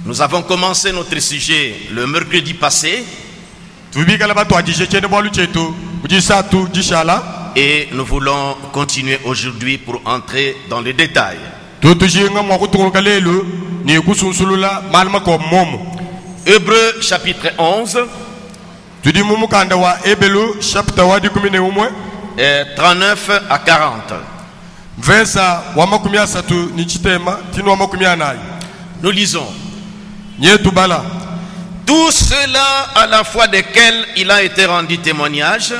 Nous avons commencé notre sujet le mercredi passé et nous voulons continuer aujourd'hui pour entrer dans les détails. Hébreux chapitre 11, 39 à 40. Nous lisons. Tout cela à la fois desquels il a été rendu témoignage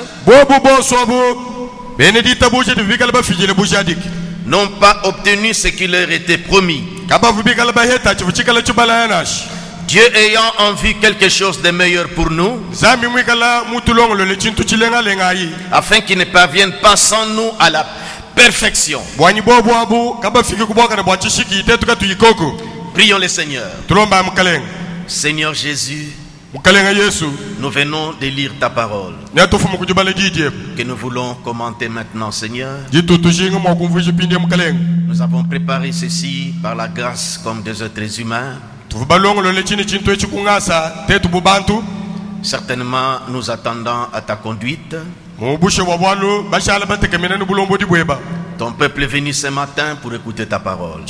n'ont pas obtenu ce qui leur était promis. Dieu ayant en vue quelque chose de meilleur pour nous, afin qu'ils ne parviennent pas sans nous à la perfection. Prions le Seigneur. Seigneur Jésus, nous venons de lire ta parole que nous voulons commenter maintenant, Seigneur. Nous avons préparé ceci par la grâce comme des êtres humains. Certainement nous attendons à ta conduite. Ton peuple est venu ce matin pour écouter ta parole.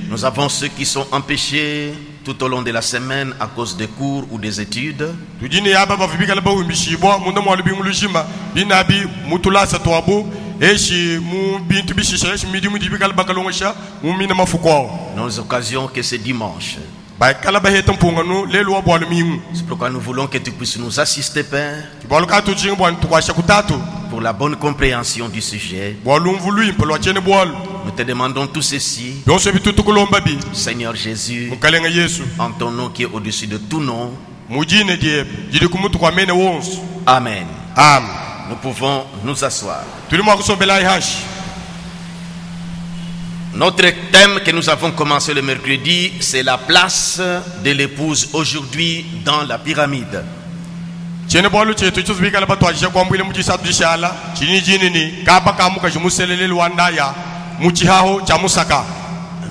Nous avons ceux qui sont empêchés tout au long de la semaine à cause des cours ou des études. Nos occasions que c'est dimanche. C'est pourquoi nous voulons que tu puisses nous assister, Père, pour la bonne compréhension du sujet. Nous te demandons tout ceci, Seigneur Jésus, en ton nom qui est au-dessus de tout nom. Amen. Nous pouvons nous asseoir. Notre thème que nous avons commencé le mercredi, c'est la place de l'épouse aujourd'hui dans la pyramide.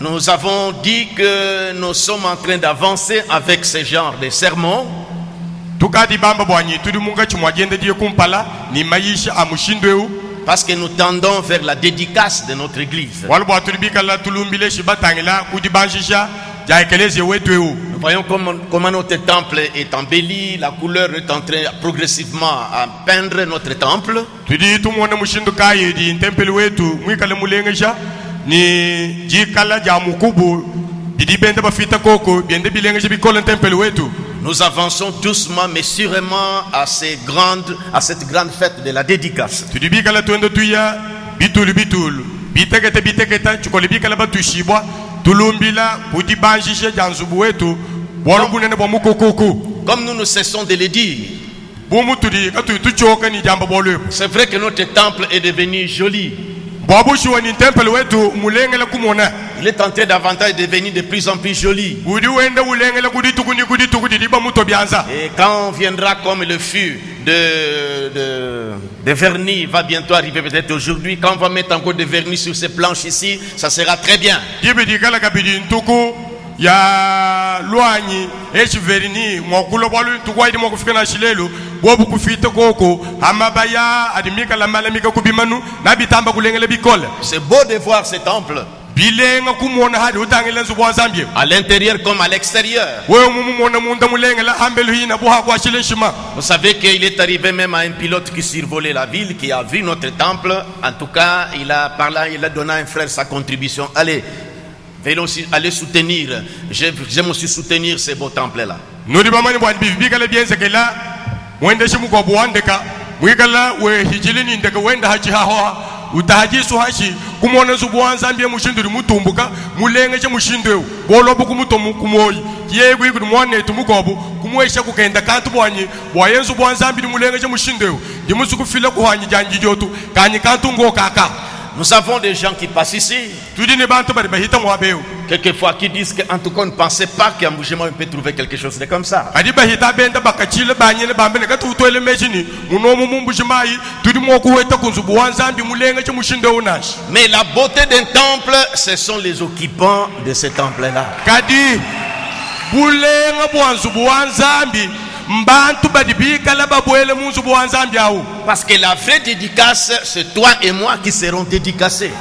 Nous avons dit que nous sommes en train d'avancer avec ce genre de sermons. Parce que nous tendons vers la dédicace de notre église. Nous voyons comment notre temple est embelli, la couleur est en train progressivement à peindre notre temple. Nous avançons doucement mais sûrement à cette grande fête de la dédicace. Comme nous ne cessons de le dire, c'est vrai que notre temple est devenu joli. Il est en train davantage de devenir de plus en plus joli. Et quand viendra comme le fût de vernis va bientôt arriver, peut-être aujourd'hui, quand on va mettre encore de vernis sur ces planches ici, ça sera très bien. C'est beau de voir ce temple, à l'intérieur comme à l'extérieur. Vous savez qu'il est arrivé même à un pilote qui survolait la ville, qui a vu notre temple. En tout cas, il a donné à un frère sa contribution. Allez soutenir. J'aime aussi soutenir ces beaux temples-là. Nous avons des gens qui passent ici. Quelquefois qui disent qu'en tout cas on ne pensait pas qu'un bougement peut trouver quelque chose de comme ça. Mais la beauté d'un temple, ce sont les occupants de ce temple-là. Parce que la vraie dédicace, c'est toi et moi qui serons dédicacés.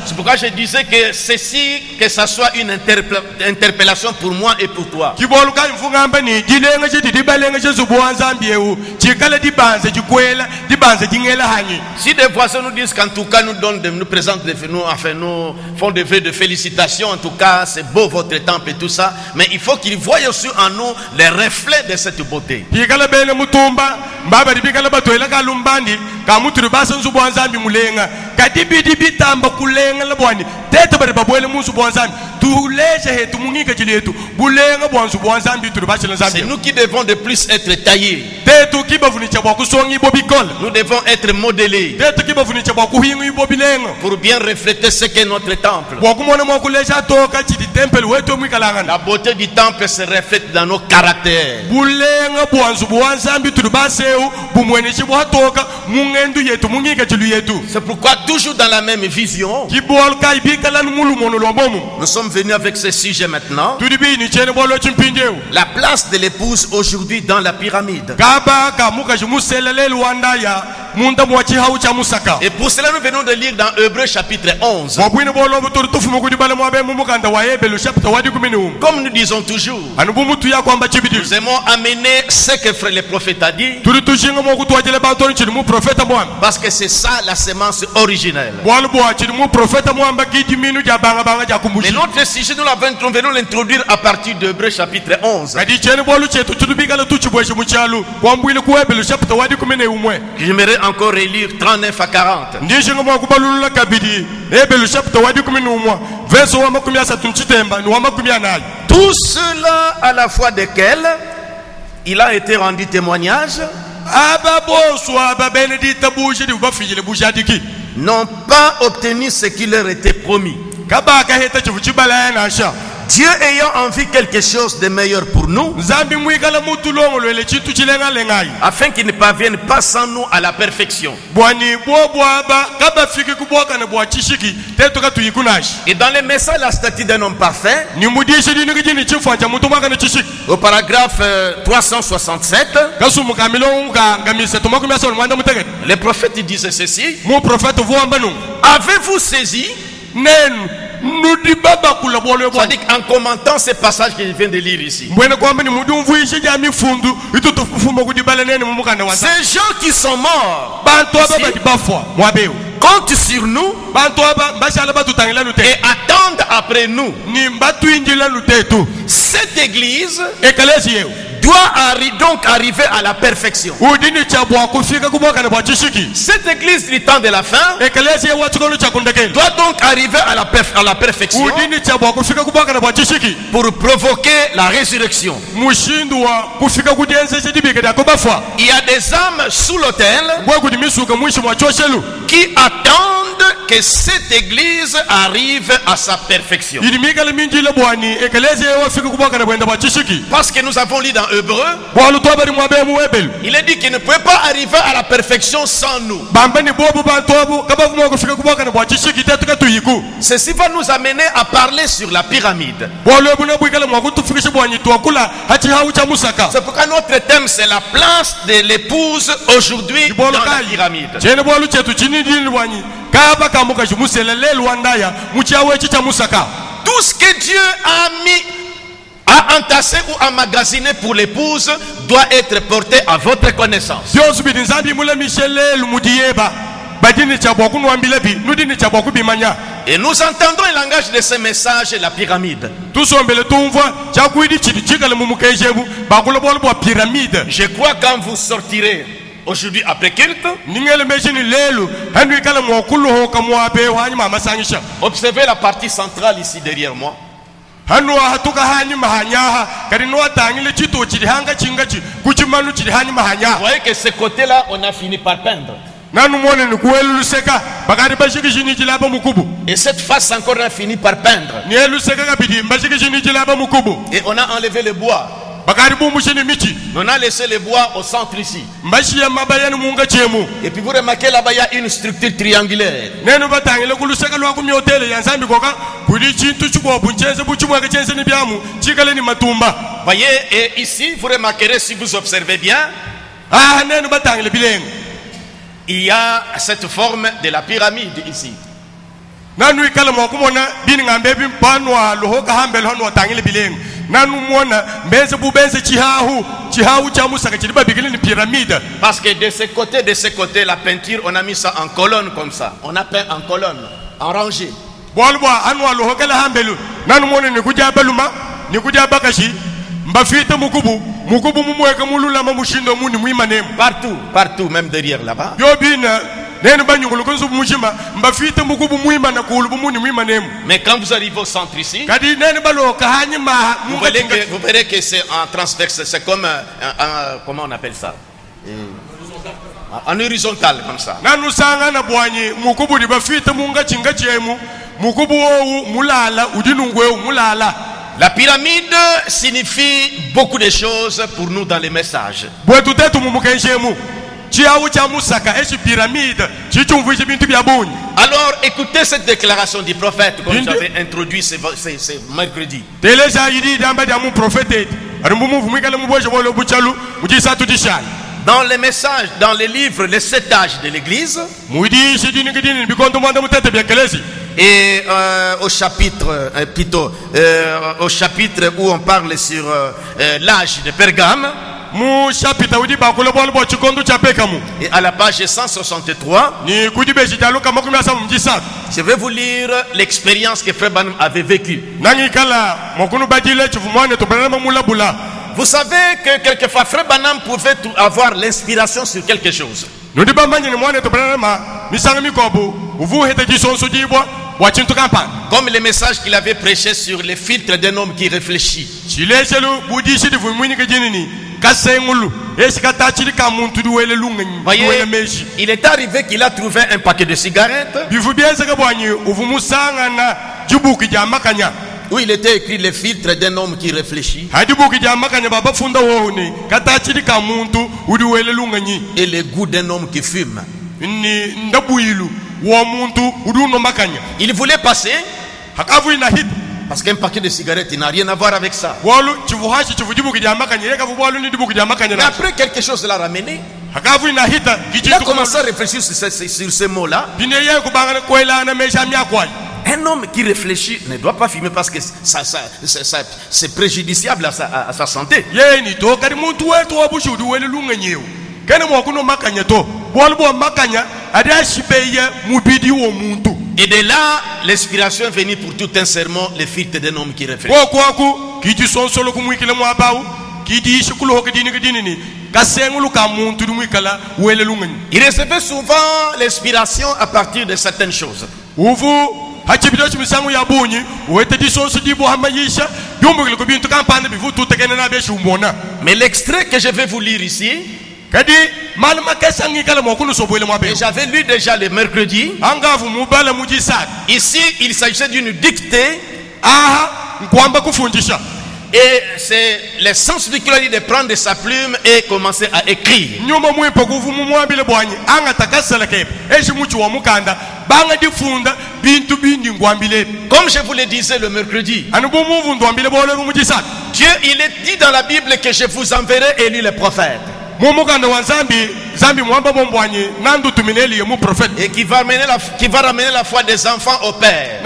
C'est pourquoi je disais que ceci, que ça soit une interpellation pour moi et pour toi. Si des voisins nous disent qu'en tout cas nous présentent nous font des vœux de félicitations, en tout cas c'est beau votre temple et tout ça, mais il faut qu'ils voient aussi en nous les reflets de cette beauté. C'est nous qui devons de plus être taillés. Nous devons être modélés pour bien refléter ce qu'est notre temple. La beauté du temple se reflète dans nos caractères. C'est pourquoi toujours dans la même vision, nous sommes venus avec ce sujet maintenant. La place de l'épouse aujourd'hui dans la pyramide. Et pour cela nous venons de lire dans Hébreux chapitre 11. Comme nous disons toujours, nous aimons amener ce que le prophète a dit, parce que c'est ça la semence originelle. Mais notre sujet, nous venons l'introduire à partir de Hébreux chapitre 11. J'aimerais encore relire 39 à 40. Tout cela à la fois desquels il a été rendu témoignage, n'ont pas obtenu ce qui leur était promis. Dieu ayant envie quelque chose de meilleur pour nous, afin qu'il ne parvienne pas sans nous à la perfection. Et dans le message la statue d'un homme parfait, au paragraphe 367, le prophète disait ceci: avez-vous saisi? C'est-à-dire en commentant ce passage que je viens de lire ici, ces gens qui sont morts comptent sur nous et attendent après nous. Cette église doit donc arriver à la perfection. Cette église du temps de la fin doit donc arriver à la perfection pour provoquer la résurrection. Il y a des âmes sous l'autel qui attendent que cette église arrive à sa perfection. Parce que nous avons lu dans Hébreux, il est dit qu'il ne pouvait pas arriver à la perfection sans nous. Ceci va nous amener à parler sur la pyramide. C'est pourquoi notre thème, c'est la place de l'épouse aujourd'hui dans la pyramide. Tout ce que Dieu a mis, a entassé ou emmagasiné pour l'épouse doit être porté à votre connaissance. Et nous entendons le langage de ce message, la pyramide. Je crois quand vous sortirez aujourd'hui après culte, observez la partie centrale ici derrière moi. hanu hatuka hani mahanyaha kari no tangile chito chiri hanga chingachi kuchimanu chiri hani mahanya. Vous voyez que ce côté-là, on a fini par peindre. Nanu mone ni kuelu seka bakari bashiki jini jilaba mukubu. Et cette face encore, on a fini par peindre. Ni elu seka kabidi bashiki jini jilaba mukubu. Et on a enlevé le bois. Bakari bumu shini michi. On a laissé le bois au centre ici. Mbashi ya mabayani munga chemu. Et puis vous remarquez là-bas, il y a une structure triangulaire. Nenu batangile kulu seka lwa kumi hoteli yanzambi koka kuli chintu chuko bunchenze buchumwa kachenze ni byamu chikale ni matumba. Voyez, et ici, vous remarquerez si vous observez bien, Ah nenu batangile bilengo. il y a cette forme de la pyramide ici. Nanu ikala mwakumona bini ngambebi mpanwa lohoka hambele hono tangile bilengo. Nanu mwona mbeze bubenze chihahu cha musaka chiriba bigile ni pyramide. Parce que de ce côté, la peinture, on a mis ça en colonne comme ça. On a peint en colonne, en rangée. Bolwa anwa lohoka la hambelu. Nanu mwona ni kuja baluma, ni kuja bakashi. Mbafite mukubu mumweka mulula mamushindo muni mwimanemu. Partout, même derrière là-bas. Yobina nenu banyungulu kunzu mushima mbafite mukubu mwimana kulubu muni mwimanemu. Mais quand vous arrivez au centre ici, Kadi nenu baloka hanyima vous verrez que c'est en transverse, c'est comme comment on appelle ça? En horizontal comme ça. Nanu sanga na bwanyi mukubu di bafite munga chinga chemu mukubu owu mulala udinungwe mulala. La pyramide signifie beaucoup de choses pour nous dans les messages. Alors écoutez cette déclaration du prophète comme j'avais introduit ce mercredi. Dans les messages, dans les livres, les 7 âges de l'église, et au chapitre où on parle sur l'âge de Pergame, et à la page 163, je vais vous lire l'expérience que Frère Branham avait vécue. Vous savez que quelquefois Frère Branham pouvait avoir l'inspiration sur quelque chose. Comme le message qu'il avait prêché sur les filtres d'un homme qui réfléchit. Voyez, il est arrivé qu'il a trouvé un paquet de cigarettes où il était écrit les filtres d'un homme qui réfléchit et le goût d'un homme qui fume. Il voulait passer parce qu'un paquet de cigarettes il n'a rien à voir avec ça. Mais après quelque chose l'a ramené. Il a commencé à réfléchir sur ces mots-là. Un homme qui réfléchit ne doit pas fumer parce que c'est préjudiciable à sa santé. Et de là, l'inspiration est venue pour tout un sermon, les filtres d'un homme qui réfléchit. Il recevait souvent l'inspiration à partir de certaines choses. Mais l'extrait que je vais vous lire ici, et j'avais lu déjà le mercredi, ici il s'agissait d'une dictée. Et c'est l'essence du cœur de prendre sa plume et commencer à écrire. Comme je vous le disais le mercredi, Dieu il est dit dans la Bible que je vous enverrai Élie le prophète. Et qui va ramener la foi des enfants au Père.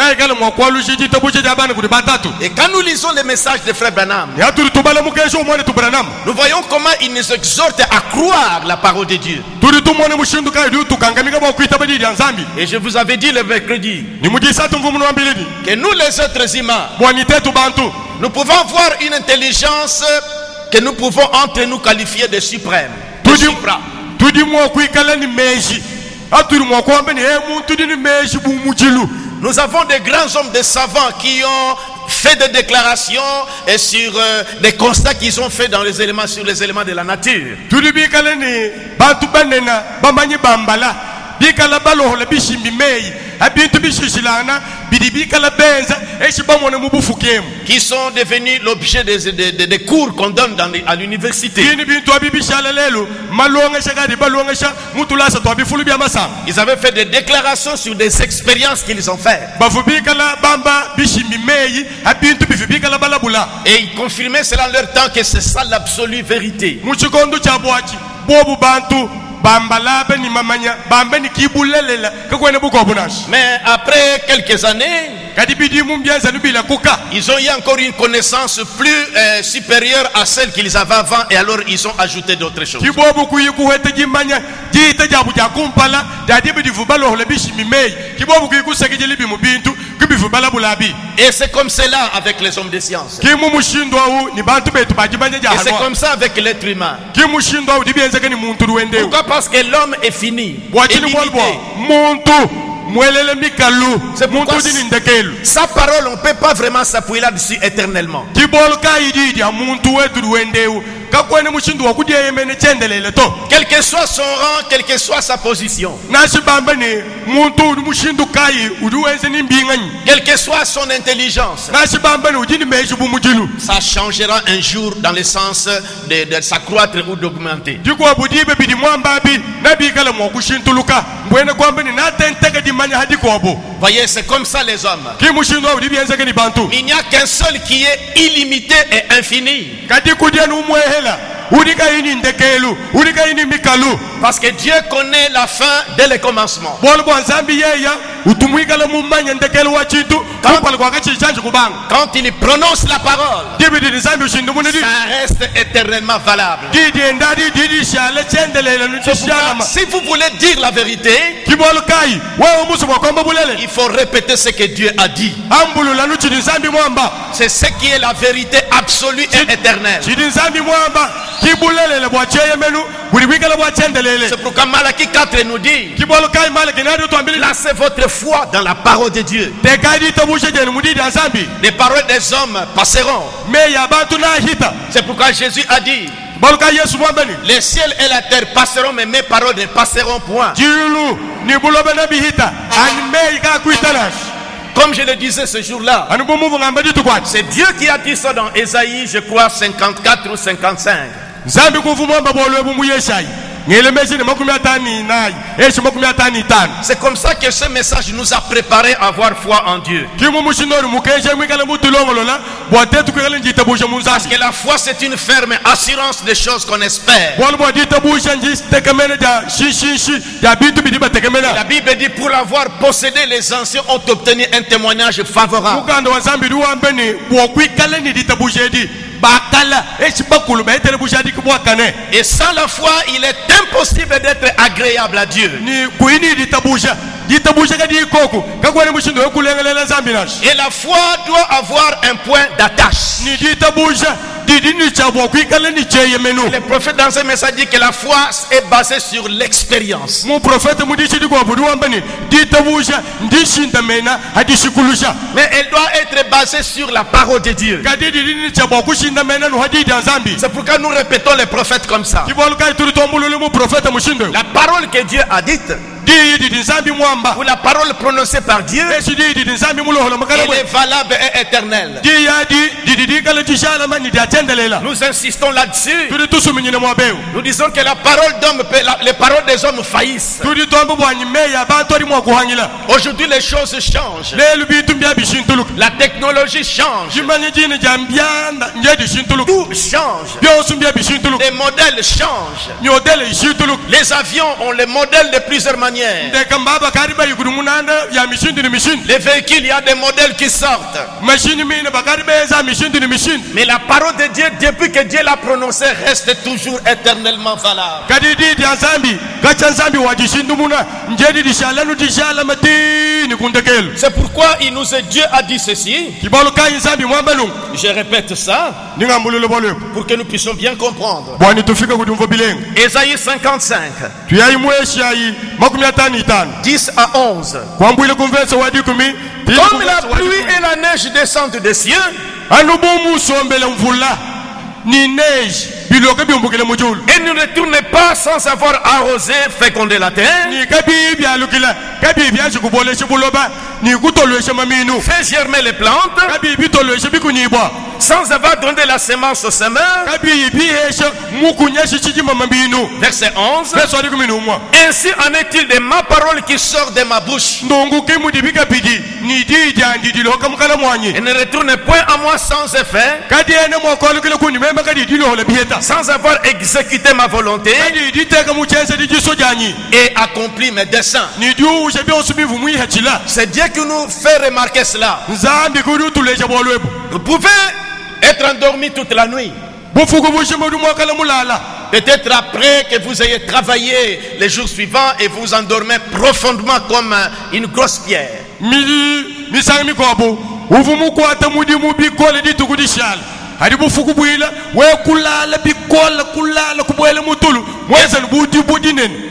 Et quand nous lisons les messages de Frère Branham, nous voyons comment il nous exhorte à croire la parole de Dieu. Et je vous avais dit le mercredi que nous les êtres humains, nous pouvons voir une intelligence que nous pouvons entre nous qualifier de suprême, de supra. Nous avons des grands hommes, des savants qui ont fait des déclarations et sur des constats qu'ils ont fait dans les éléments, sur les éléments de la nature. tuli bikala ni bantu banena bamanyi bambala bikala balohola bishimbi meyi abintu bishishilana bidi bikala benza eshibamone mubufukemu Qui sont devenus l'objet des cours qu'on donne à l'université. bini bintu abibishala lelo malongesha kadi balongesha mutulasa to abifulu bya masanga Ils avaient fait des déclarations sur des expériences qu'ils ont faites. bavu bikala bamba bishimbi meyi abintu bifu bikala balabula Et ils confirmaient cela en leur temps que c'est ça l'absolue vérité. muchikondo chabwachi bobu bantu bambala beni mamanya bambeni kibulelela kakwene bukobunash Mais après quelques années, kadi bidi mumbianza nubila kuka ils ont eu encore une connaissance plus supérieure à celle qu'ils avaient avant et alors ils ont ajouté d'autres choses. kibobu kuyikuhete jimanya jita jabu jakumpala dadi bidi vubalo le bishimi meyi kibobu kuyikuseke libi mubintu kibifu balabulabi Et c'est comme cela avec les hommes de science. kimu mushindwa u ni bantu betu bajibanya Et c'est jahalwa comme ça avec l'être humain. kimu shindwa u dibienzeke ni muntu ruwendeu Pourquoi? Parce que l'homme est fini. est bwachini limité. bolbwa muntu mwelele mikalu C'est pourquoi muntu dini ndekelu sa parole, on ne peut pas vraiment s'appuyer là-dessus éternellement. kibolo kayididi ya muntu wetu ruwendeu kakwene mushindu wakudya yemene chendelele to Quel que soit son rang, quelle que soit sa position, nashibamba ni muntu udi mushindu kayi udiwenze ni mbinganyi quelle que soit son intelligence, nashibamba ni udini meji bumujilu ça changera un jour dans le sens de s'accroître ou d'augmenter. dikwa budibe bidi mwambabi nabikala mwakushintuluka mbwene kwamba ni natenteke dimanya hadikobo Voyez, c'est comme ça les hommes. kimushindu wa udibienzeke ni bantu Il n'y a qu'un seul qui est illimité et infini. kadi kudya numwehela udika ini ndekelu udika ini mikalu Parce que Dieu connaît la fin dès le commencement. bolo bwa nzambi yeya utumwikala mumanya ndekelu wa chintu kupala kwakachichanji kubanga Quand il prononce la parole, dibidi nzambi ushindu munidi ça reste éternellement valable. didi endadi didi shale chendelela C'est pourquoi, nutishalama si vous voulez dire la vérité, kibolo kai wewe musu bwakomba bulele il faut répéter ce que Dieu a dit. ambulula nuchidi nzambi mwamba C'est ce qui est la vérité absolue et éternelle. chidi nzambi mwamba kibulelele bwacheye menu buli bwikala bwachendelele C'est pourquoi Malachie 4 nous dit, kibolo kai male kinadi twambili placez votre foi dans la parole de Dieu. tekadi tobushe jeni mudidi nzambi Les paroles des hommes passeront. me ya bantu nahita C'est pourquoi Jésus a dit, bolo kai yesu mwambani les ciels et la terre passeront, mais mes paroles ne passeront point. jilu ni bulobe na bihita ani me ka kuitana Comme je le disais ce jour-là, ani bumuvu ngamba ditu kwati c'est Dieu qui a dit ça dans Ésaïe, je crois, 54 ou 55. nzambi kuvu mwamba bolwe bumu yeshayi ngele meshi ni makumi atani nayi eshi makumi atani tano C'est comme ça que ce message nous a préparé à avoir foi en Dieu. kimu mushinori mukeshe mwikala mutulongolola bwatetu kwikala njita bushe Parce munzambi que la foi, c'est une ferme assurance des choses qu'on espère. bolo bwa dita bushe njisi tekemene ja shishishi ja bintu bidiba La tekemena Bible dit, pour l'avoir possédé, les anciens ont obtenu un témoignage favorable. mukanda wa zambi duwambeni bwokwikala ni dita bushe di bakala eshi bakulu baetere bushe adi kubwakane Et sans la foi, il est impossible d'être agréable à Dieu. ni kuini dita bushe kadi ikoku kakwene mushindo yokulengelela zambi nashi Et la foi doit avoir un point d'attache. ni dita bushe didi ni chabwa kwikala ni cheye menu Le prophète dans ce message dit que la foi est basée sur l'expérience. mu profete mudishi dikwa budi wambani dita bushe ndishinda mena hadishikulusha Mais elle doit être basée sur la parole de Dieu. kadi didi ni chabwa kushinda mena no hadidi nzambi C'est pourquoi nous répétons les prophètes comme ça. kibolu kai turi tombulule mu profete mushindo La parole que Dieu a dite, didi nzambi mwamba ou la parole prononcée par Dieu, eshi didi nzambi mulohola makala elle est valable et éternelle. di ya di kala tishala mani dia chendelela Nous insistons là-dessus. turi tusuminyine mwabeu Nous disons que la parole d'homme, les paroles des hommes faillissent. turi tombo bwanyi meya bantu ali mwakuhangila Aujourd'hui, les choses changent. lelu bitu mbya bishintuluka La technologie change. jimanye jini jambyanda nje dishintuluka Tout change. byosu mbya bishintuluka Les modèles changent. nyodele ishintuluka Les avions ont les modèles de plusieurs manières. ndeka mbaba kari bayiguru munanda ya mishindi ni mishindi Les véhicules, il y a des modèles qui sortent. mashini mine bakari beza mishindi ni mishindi Mais la parole de Dieu, depuis que Dieu l'a prononcée, reste toujours éternellement valable. kadi didi ya nzambi gacha nzambi wa dishindu muna njedi dishala nu dishala matini kundekelu C'est pourquoi Dieu a dit ceci. kibolo kai nzambi mwambalungu Je répète ça ningambulule bolwe pour que nous puissions bien comprendre. bwani tufika kuti mvo bilengo Ésaïe 55. tuyayi mweshi ayi makumi 10 à 11. Comme la pluie et la neige descendent des cieux, ni neige et ne retournez pas sans avoir arrosé, fécondé la terre, fait germer les plantes, sans avoir donné la semence au semeur. Verset 11. Ainsi en est-il de ma parole qui sort de ma bouche. Et ne retournez point à moi sans effet, sans avoir exécuté ma volonté et accompli mes desseins. C'est Dieu qui nous fait remarquer cela. Vous pouvez être endormi toute la nuit. Peut-être après que vous ayez travaillé les jours suivants et vous endormez profondément comme une grosse pierre.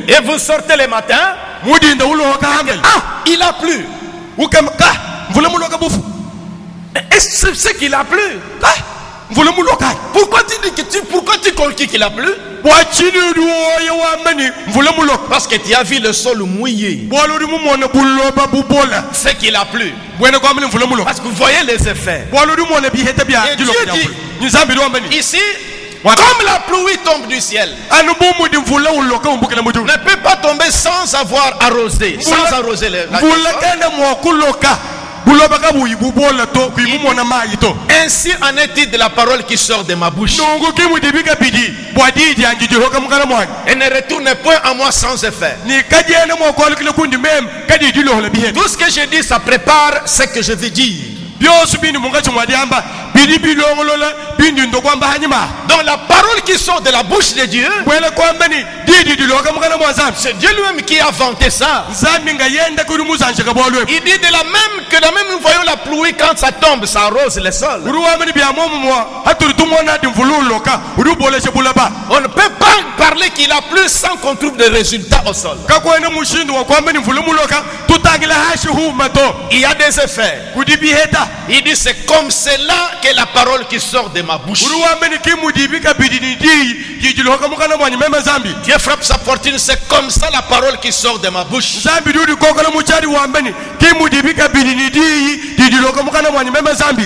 Et vous sortez le matin. Ah, il a plu. C'est ce qu'il a plu. Pourquoi tu dis que pourquoi tu conclus qu'il a plu? Parce que tu as vu le sol mouillé. C'est qu'il a plu. Parce que vous voyez les effets. Et Dieu dit ici, comme la pluie tombe du ciel, ne peut pas tomber sans avoir arrosé, sans arroser les ainsi en est-il de la parole qui sort de ma bouche. Et ne retourne point à moi sans effet. Tout ce que je dis, ça prépare ce que je veux dire. Donc la parole qui sort de la bouche de Dieu, c'est Dieu lui-même qui a inventé ça. Il dit de la même que nous voyons la pluie quand ça tombe, ça arrose le sol. On ne peut pas parler qu'il a plu sans qu'on trouve des résultats au sol. Il y a des effets. Il dit c'est comme cela que la parole qui sort de ma bouche. Dieu frappe sa fortune, c'est comme ça la parole qui sort de ma bouche.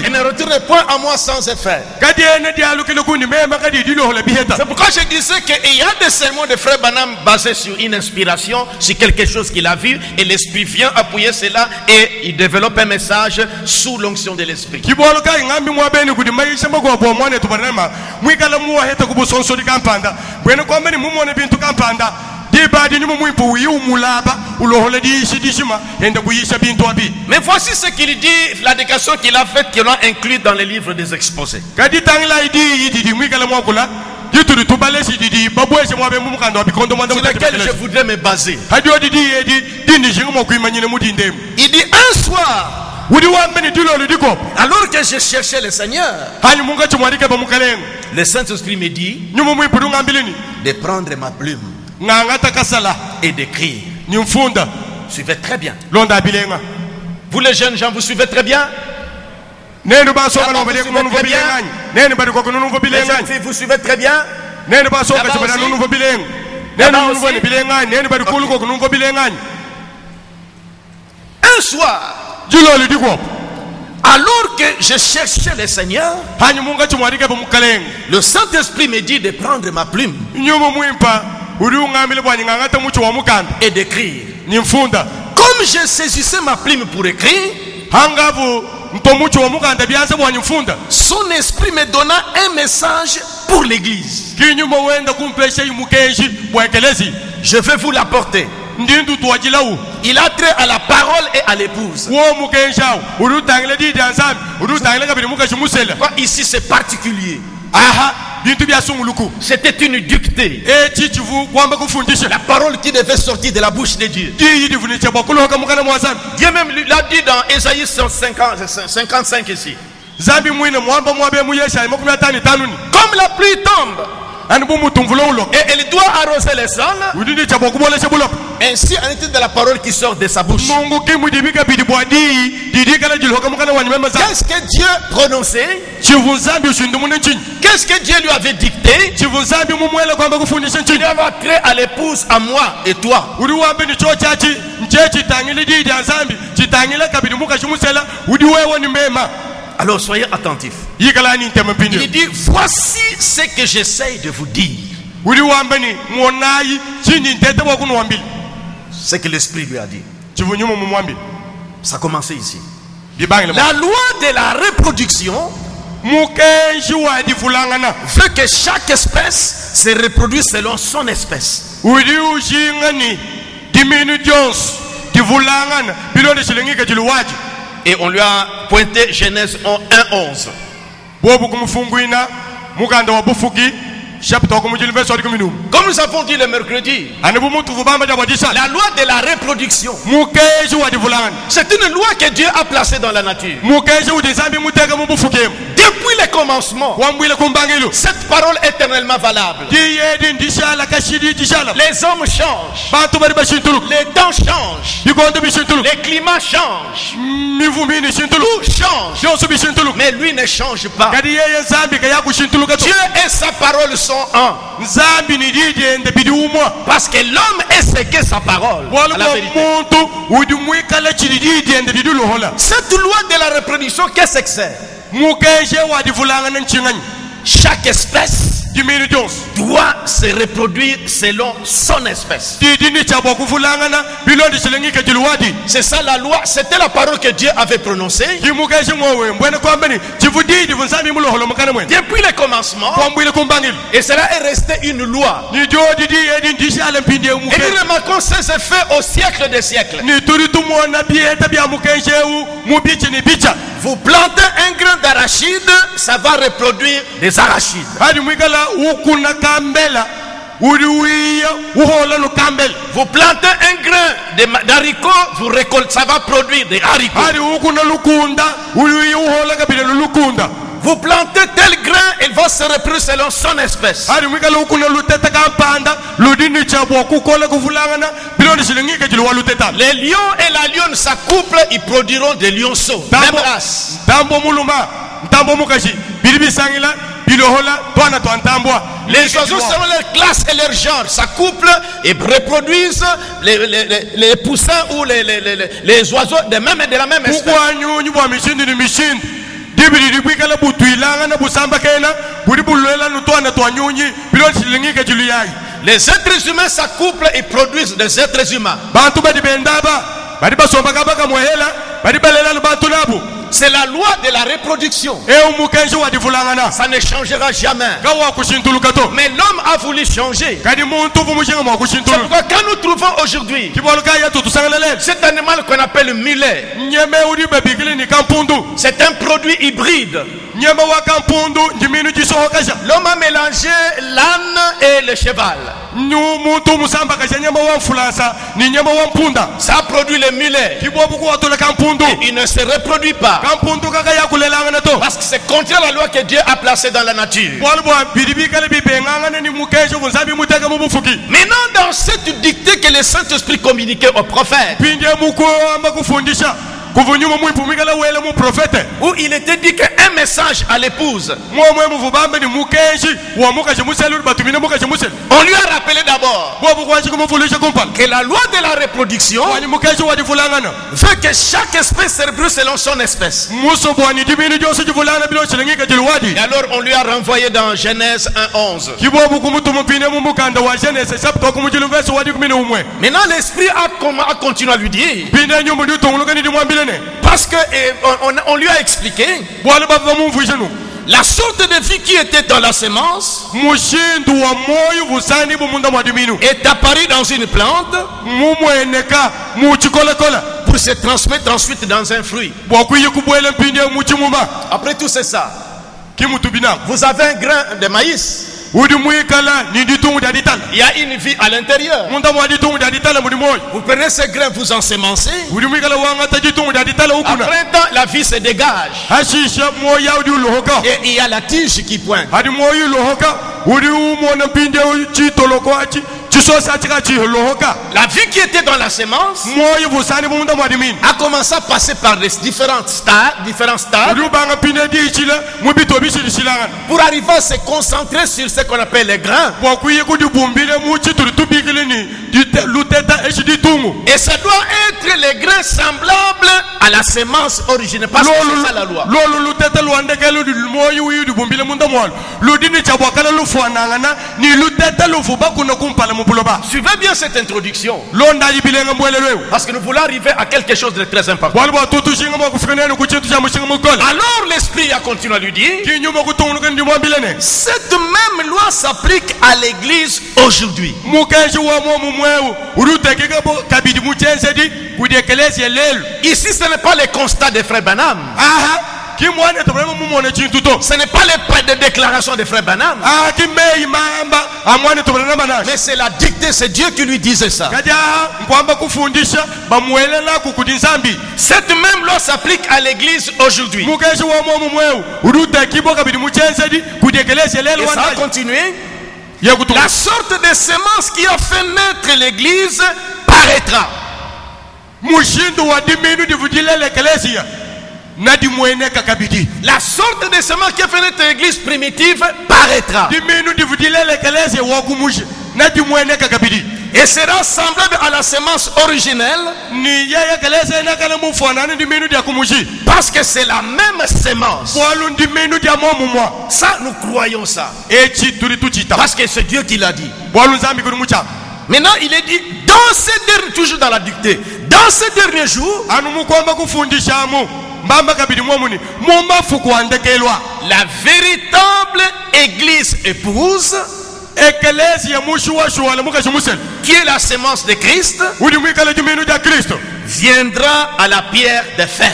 Et ne retourne point à moi sans effet. C'est pourquoi je disais qu'il y a des sermons de Frère Branham basés sur une inspiration, sur quelque chose qu'il a vu, et l'esprit vient appuyer cela et il développe un message sous l'onction de l'esprit. Mais voici ce qu'il dit, la déclaration qu'il a faite, qu'il a inclus dans les livres des exposés. Sur lequel je voudrais me baser. Il dit un soir, alors que je cherchais le Seigneur, le Saint-Esprit me dit de prendre ma plume et d'écrire. Suivez très bien. Vous les jeunes gens, vous suivez très bien. Les jeunes filles, vous suivez très bien. Un soir, alors que je cherchais le Seigneur, le Saint-Esprit me dit de prendre ma plume et d'écrire. Comme je saisissais ma plume pour écrire, son esprit me donna un message pour l'église. Je vais vous l'apporter. Il a trait à la parole et à l'épouse. Ici c'est particulier. C'était une dictée. La parole qui devait sortir de la bouche de Dieu. Dieu même l'a dit dans Ésaïe 55 ici. Comme la pluie tombe Et il doit arroser les sols. Ainsi en est de la parole qui sort de sa bouche. Qu'est-ce que Dieu prononçait? Qu'est-ce que Dieu lui avait dicté? Il avait créé à l'épouse, à moi et toi. Alors soyez attentifs. Il dit, voici ce que j'essaye de vous dire. Ce que l'Esprit lui a dit. Ça a commencé ici. La loi de la reproduction veut que chaque espèce se reproduise selon son espèce. Et on lui a pointé Genèse 1:11. Comme nous avons dit le mercredi, la loi de la reproduction, c'est une loi que Dieu a placée dans la nature. Depuis le commencement, cette parole est éternellement valable. Les hommes changent, les temps changent, les climats changent, tout change, mais lui ne change pas. Dieu et sa parole sont un. Parce que l'homme est ce qu'est sa parole. Cette loi de la reproduction, qu'est-ce que c'est? Chaque espèce doit se reproduire selon son espèce. C'est ça la loi. C'était la parole que Dieu avait prononcée. Depuis le commencement. Et cela est resté une loi. Et nous remarquons ces effets au siècle des siècles. Vous plantez un grain d'arachide, ça va reproduire des arachides. Vous plantez un grain d'haricot, vous récoltez, ça va produire des haricots. Vous plantez tel grain, il va se reproduire selon son espèce. Les lions et la lionne s'accouplent, ils produiront des lionceaux. Même race. Les oiseaux selon leur classe et leur genre s'accouplent et reproduisent les poussins ou les oiseaux de la même espèce. Les êtres humains s'accouplent et produisent des êtres humains. C'est la loi de la reproduction. Ça ne changera jamais. Mais l'homme a voulu changer. C'est pourquoi quand nous trouvons aujourd'hui cet animal qu'on appelle le mulet, c'est un produit hybride. L'homme a mélangé l'âne et le cheval. Ça a produit le mulet. Et il ne se reproduit pas. Parce que c'est contre la loi que Dieu a placée dans la nature. Maintenant, dans cette dictée que le Saint-Esprit communiquait aux prophètes, où il était dit qu'un message à l'épouse, on lui a rappelé d'abord que la loi de la reproduction veut que chaque espèce se reproduise selon son espèce. Et alors on lui a renvoyé dans Genèse 1:11. Maintenant l'Esprit a continué à lui dire, parce que on lui a expliqué la sorte de vie qui était dans la semence est apparue dans une plante pour se transmettre ensuite dans un fruit. Après tout c'est ça. Vous avez un grain de maïs. Il y a une vie à l'intérieur. Vous prenez ces grains, vous ensemencez. Après un temps, la vie se dégage. Et il y a la tige qui pointe. La vie qui était dans la sémence a commencé à passer par les différents stades pour arriver à se concentrer sur ce qu'on appelle les grains. Et ça doit être les grains semblables à la sémence originelle, parce que c'est ça la loi. Suivez bien cette introduction, parce que nous voulons arriver à quelque chose de très important. Alors l'esprit a continué à lui dire, cette même loi s'applique à l'église aujourd'hui. Ici ce n'est pas le constat des frères Branham. Ce n'est pas les déclarations des frères Branham. Mais c'est la dictée, c'est Dieu qui lui disait ça. Cette même loi s'applique à l'église aujourd'hui. Et ça a continué. La sorte de semence qui a fait naître l'église paraîtra. La sorte de semence qui a fait naître l'église primitive paraîtra. Et sera semblable à la semence originelle, parce que c'est la même semence. Ça, nous croyons ça, parce que c'est Dieu qui l'a dit. Maintenant il est dit dans ces derniers, toujours dans la dictée, dans ces derniers jours, la véritable église épouse, qui est la semence de Christ, viendra à la pierre de fer.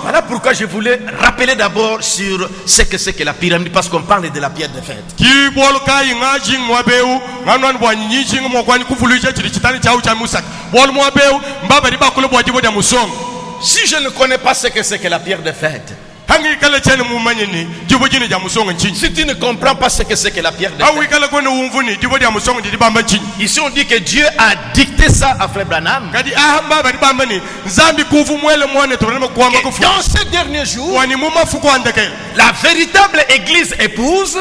Voilà pourquoi je voulais rappeler d'abord sur ce que c'est que la pyramide, parce qu'on parle de la pierre de fer. Si je ne connais pas ce que c'est que la pierre de fête, si tu ne comprends pas ce que c'est que la pierre de fête, ici on dit que Dieu a dicté ça à Frère Branham. Dans ces derniers jours, la véritable église épouse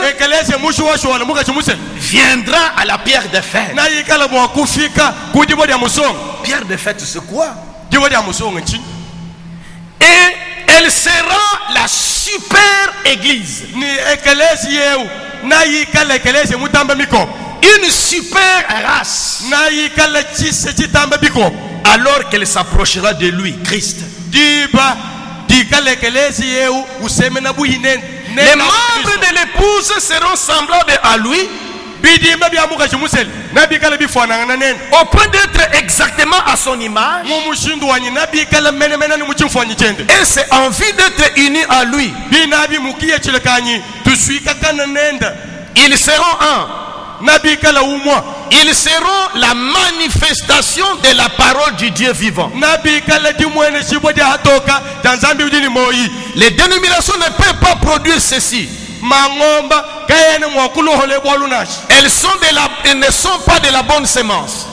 viendra à la pierre de fête. Pierre de fête, c'est quoi? Et elle sera la super église. Une super race. Alors qu'elle s'approchera de lui, Christ. Les membres de l'épouse seront semblables à lui, au point d'être exactement à son image. Et c'est envie d'être unis à lui. Ils seront un. Ils seront la manifestation de la parole du Dieu vivant. Les dénominations ne peuvent pas produire ceci. Elles ne sont pas de la bonne semence.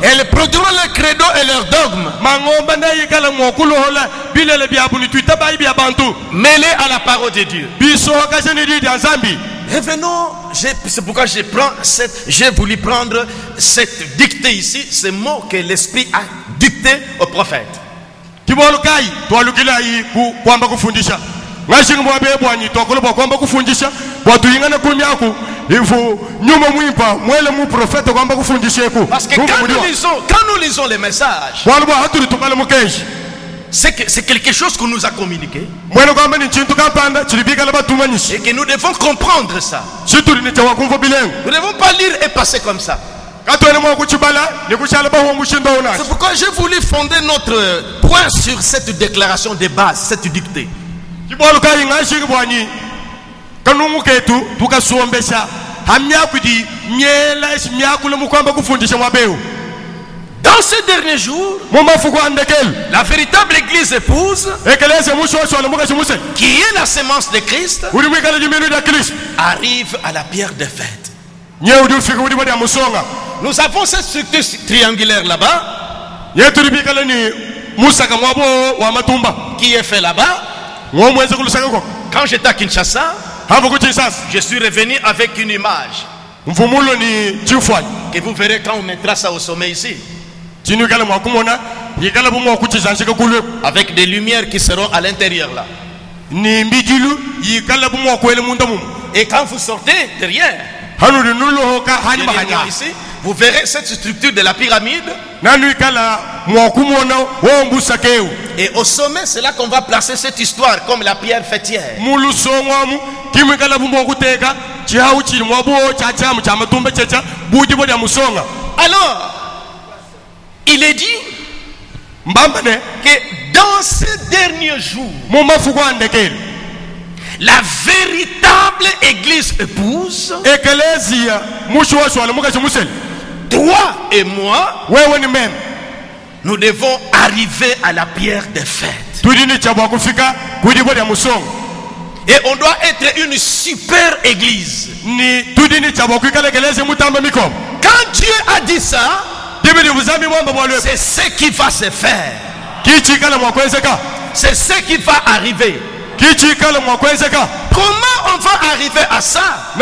Elles produiront leur credo et leur dogme, mêlés à la parole de Dieu. Revenons, c'est pourquoi j'ai voulu prendre cette dictée ici, ce mot que l'Esprit a dicté au prophète. Parce que quand nous lisons les messages, c'est quelque chose qu'on nous a communiqué et que nous devons comprendre ça. Nous ne devons pas lire et passer comme ça. C'est pourquoi j'ai voulu fonder notre point sur cette déclaration de base, cette dictée. kiboluka ingashiki bwanyi kanungu ketu tukasuombesha hamyakudi miela myakule mukwamba kufundisha mwabeu. Dans ces derniers jours, la véritable église épouse, qui est la sémence de Christ, arrive à la pierre de fête. Nous avons cette structure triangulaire là-bas, qui est fait là-bas. Quand j'étais à Kinshasa, je suis revenu avec une image que vous verrez quand on mettra ça au sommet ici, avec des lumières qui seront à l'intérieur là. Et quand vous sortez derrière ici, vous verrez cette structure de la pyramide. Et au sommet, c'est là qu'on va placer cette histoire comme la pierre fêtière. Alors, il est dit que dans ces derniers jours, la véritable église épouse, toi et moi, nous devons arriver à la pierre des fêtes. Et on doit être une super église. Quand Dieu a dit ça, c'est ce qui va se faire. C'est ce qui va arriver. Comment on va arriver à ça?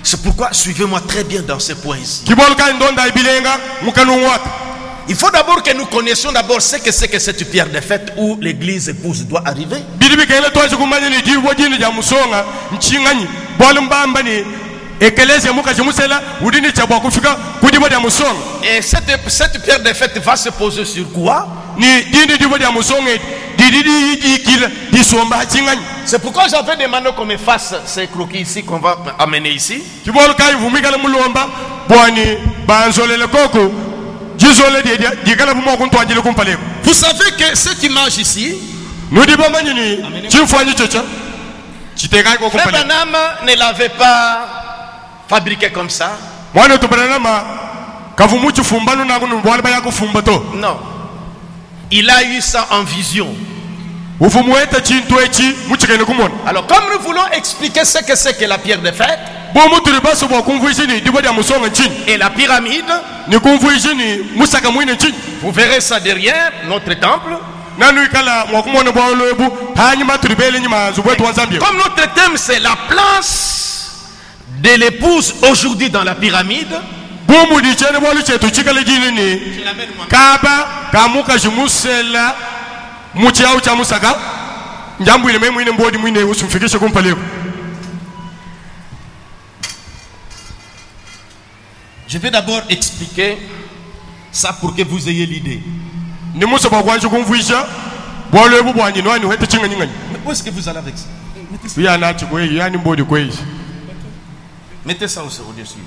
C'est pourquoi suivez-moi très bien dans ce point ici. Il faut d'abord que nous connaissions d'abord ce que c'est que cette pierre de fête où l'église épouse doit arriver. Et cette pierre de fête va se poser sur quoi? C'est pourquoi j'avais demandé qu'on me fasse ces croquis ici qu'on va amener ici. Vous savez que cette image ici, Frère Branham ne l'avait pas fabriqué comme ça. Non. Il a eu ça en vision. Alors comme nous voulons expliquer ce que c'est que la pierre de fête et la pyramide, vous verrez ça derrière notre temple. Comme notre thème c'est la place de l'épouse aujourd'hui dans la pyramide, je vais d'abord expliquer ça pour que vous ayez l'idée. Mais où est-ce que vous allez avec ça? Mettez ça au-dessus.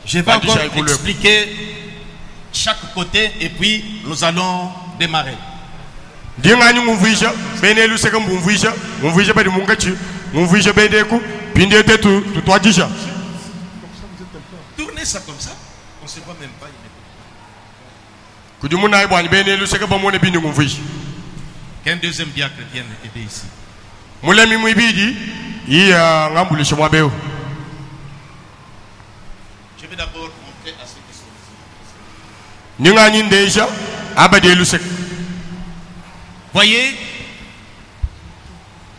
Je vais encore expliquer chaque côté et puis nous allons démarrer. Tournez ça comme ça, on ne se voit même pas. Qu'un deuxième diacre vienne aider ici. Je vais d'abord montrer à ceux qui sont ici. Voyez,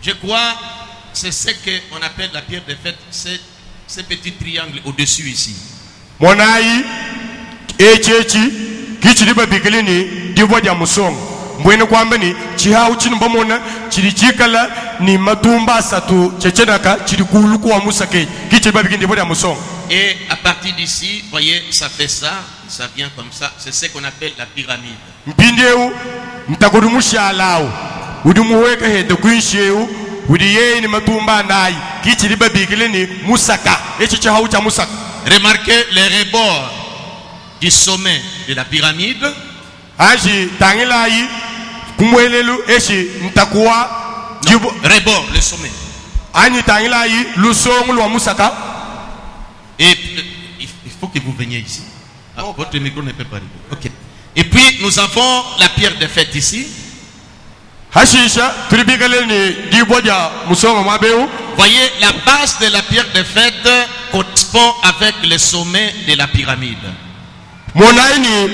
je crois c'est ce qu'on appelle la pierre de fête, c'est ce petit triangle au-dessus ici. Et à partir d'ici, voyez, ça fait ça, ça vient comme ça, c'est ce qu'on appelle la pyramide. Remarquez les rebords du sommet de la pyramide. kumwelelu eshi ntakuwa rebord, le sommet. ani tangila yi lusongu lwa musaka. Et il faut que vous veniez ici. Ah, votre micro ne peut pas arriver. Ok. Et puis nous avons la pierre de fête ici. Hashisha tulibigale ni diboja musongo mabeu. Voyez, la base de la pierre de fête correspond avec le sommet de la pyramide. Monaini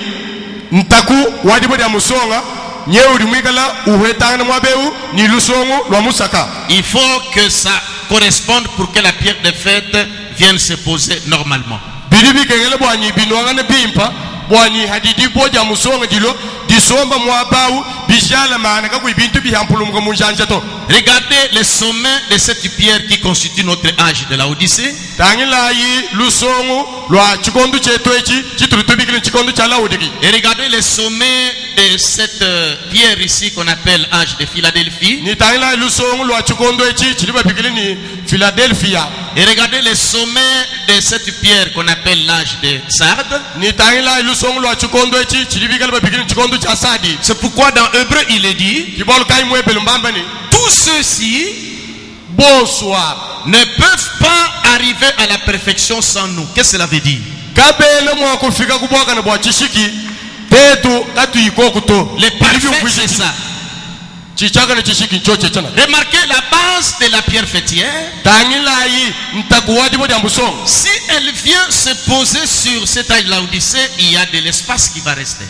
ntaku wadiboja musonga nyeu dimigala uhetanga mabeu ni lusongo lwa musaka. Il faut que ça corresponde pour que la pierre de fête vienne se poser normalement. Bidibi kengele bwanyi binwangane bimpa bwanyi hadidi boja musonga dilo disomba mwabau bijala maana ka kuibintu bihampulumgo munjanja to. Regardez le sommet de cette pierre qui constitue notre âge de la Odyssée. Tangila yi lusongo lwa chikondu chetwechi chiturutubikile chikondu cha Laodiki. Et regardez le sommet de cette pierre ici qu'on appelle âge de Philadelphie. Ni tangila lusongo lwa chikondu echi chiliba bikile ni Philadelphia. Et regardez le sommet de cette pierre qu'on appelle l'âge de Sardes. Ni tangila lusongo lwa chikondu echi chilibikile bikile chikondu cha Sadi. C'est pourquoi dans Hébreu il est dit, kibolo kai mwebele mbambani tous ceux-ci bonsoir ne peuvent pas arriver à la perfection sans nous. Qu'est-ce que cela veut dire? Les parfaits, c'est ça. Remarquez la base de la pierre fêtière. Si elle vient se poser sur cet âge de la Odyssée, il y a de l'espace qui va rester.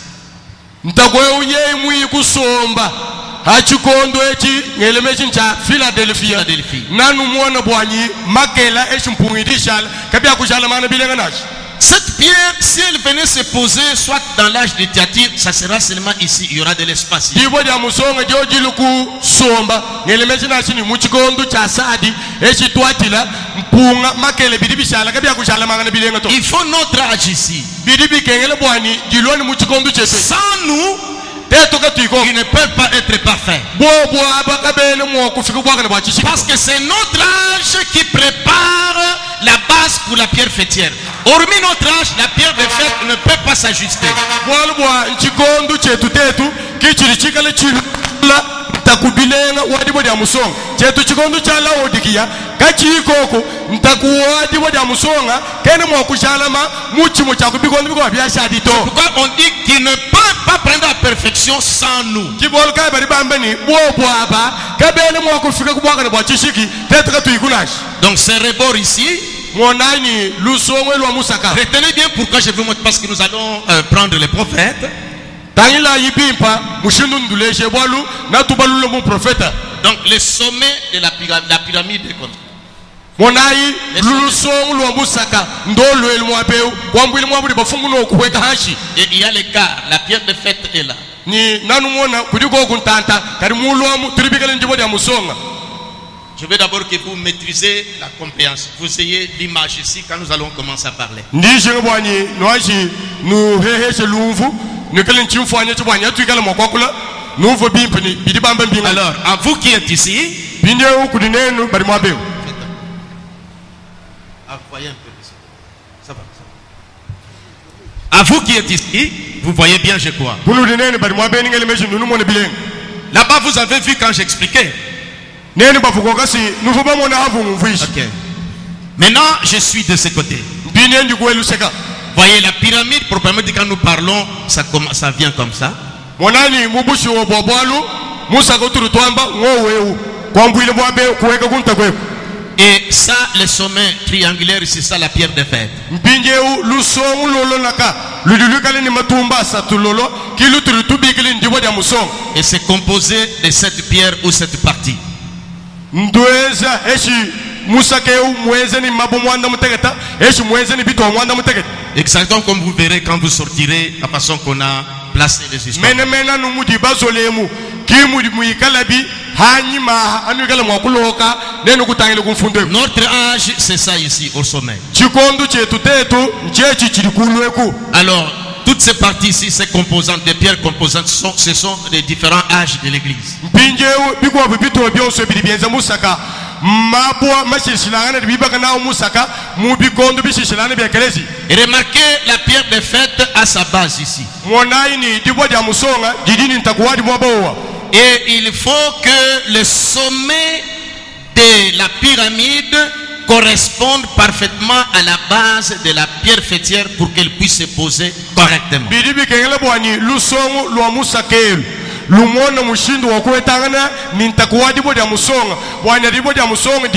Hachikondo echi ngelemechin cha Philadelphia nanu muona bwanyi makela eshimpunidishal kabia kushala mana bilenga nashi. Cette pierre, si elle venait se poser soit dans l'âge de Thyatire, ça sera seulement ici, il y aura de l'espace. Dibo dia musonga jojiluku somba ngelemechin ashini muchikondo cha Sadi eshitwatila mpunga makele bidibishala kabia kushala mana bilenga to. Il faut notre âge ici. Bidibi kengele bwanyi jiloni muchikondo chetu. Sans nous, qui ne peuvent pas être parfaits. Parce que c'est notre âge qui prépare la base pour la pierre fêtière. Hormis notre âge, la pierre de fête ne peut pas s'ajuster. Takubilenga wadibo dia musonga chetu chikondo cha Laodikia kachikoko ntakuwadi dia musonga kene mwa kushalama muchimo cha kubikondo biko byasha dito. Pourquoi on dit qu'il ne peut pas prendre la perfection sans nous? Kibol kai bari bambani bobo aba kabele mwa kufika kubwaka ne bwachishiki tetra tuikunash. Donc ce rebord ici, monani lusongwe lwa musaka. Retenez bien pourquoi je vous montre, parce que nous allons prendre les prophètes. Donc le sommet de la pyramide est comme et il y a l'écart, la pierre de fête est là. Je veux d'abord que vous maîtrisez la compréhension. Vous ayez l'image ici quand nous allons commencer à parler. Alors, à vous qui êtes ici, voyez un peu ici. Ça va. À vous qui êtes ici, vous voyez bien, je crois. Là-bas, vous avez vu quand j'expliquais. Okay. Maintenant, je suis de ce côté. Voyez la pyramide, proprement dit, quand nous parlons, ça vient comme ça. Et ça, le sommet triangulaire, c'est ça la pierre de fête. Et c'est composé de cette pierre ou cette partie. Exactement comme vous verrez quand vous sortirez, la façon qu'on a placé les histoires. Notre âge, c'est ça ici au sommet. Alors, toutes ces parties ici, ces composantes, des pierres composantes, ce sont les différents âges de l'église. Et remarquez, la pierre de fête a sa base ici. Et il faut que le sommet de la pyramide corresponde parfaitement à la base de la pierre fêtière pour qu'elle puisse se poser correctement. Lumona mushindo wa kuetangana nintakuwadi bodi ya musonga bwana ribodi ya musonga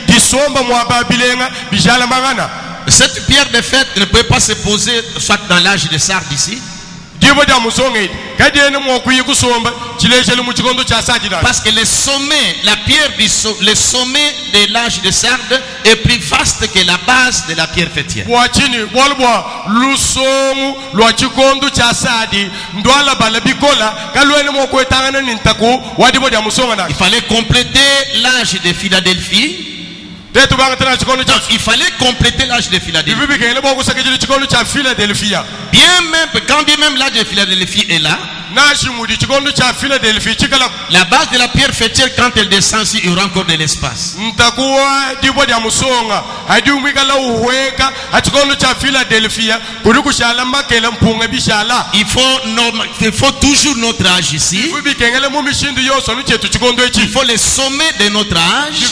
disomba mwa babilenga bijala mangana. Cette pierre de fête ne peut pas se poser soit dans l'âge de sarde ici. Parce que le sommet, la pierre le sommet de l'âge de sarde est plus vaste que la base de la pierre fêtière. Il fallait compléter l'âge de Philadelphie. Il fallait compléter l'âge de Philadelphie. Bien même, quand bien même l'âge de Philadelphie est là, la base de la pierre fêtière, quand elle descend, il y aura encore de l'espace. Il faut toujours notre âge ici. Il faut le sommet de notre âge